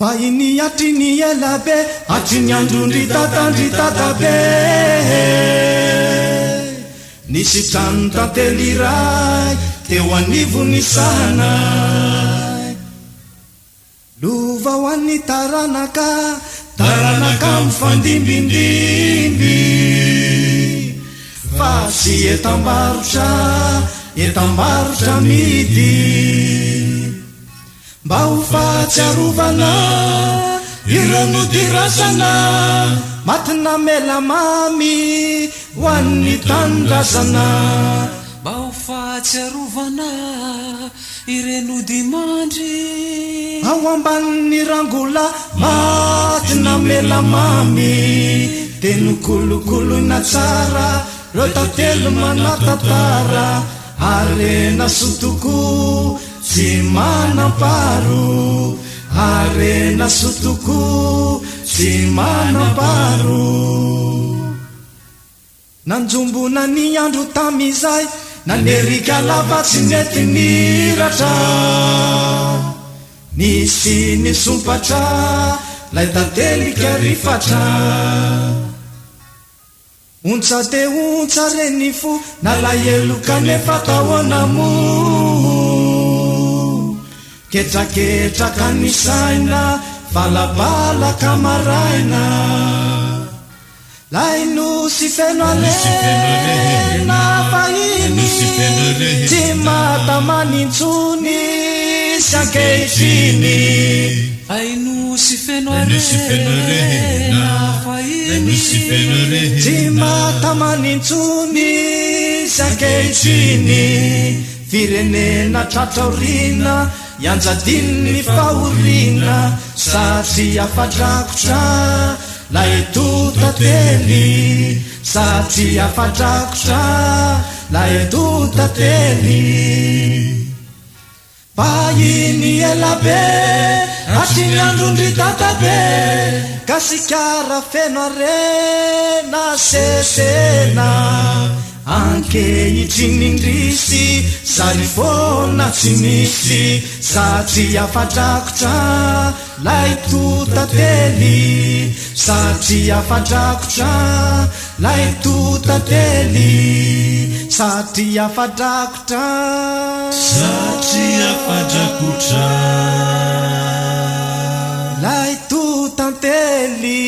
Paini atini elabe atini andundri tatabe Nisi tanta telirai teo anivoni sanai Luva wani taranaka mfandimbindimbi Fasi etambarotra midi Mba ho fahatsiarovana ireo nodirasana matina melamamy ho an'ny tanindrazana Mba ho fahatsiarovana ireo nodimandry ao ambanin'ny rangola matina melamamy de nokolokoloina tsara reo tantelo manatantara arena sotoko tsy manamparo arena sotoko tsy manamparo nanjombona ny andro tamizay nanerika lava tsy mety niratra nisy nisompatra lay tantelika rifatra ontsa de ontsa reny fo nalaheloka nefa tahoana mo ketraketraka ny saina valabalaka maraina lay nosy feno alena fahiny tsy matamanintsony sy ankehitriny Ainosy feno arena fahiny tsy matamanintsony sy ankehitriny firenena tratraorina ianjadiny fahorina satria afadrakotra lay totately satria afadrakotra lay totately pahiny elabe atriny androndry tatabe kasikara feno arena sesena ankehitriny indrisy sarifona tsy misy satria afadrakotra lay totately satria afadrakotra lay totately satria afadrakotra lay totantely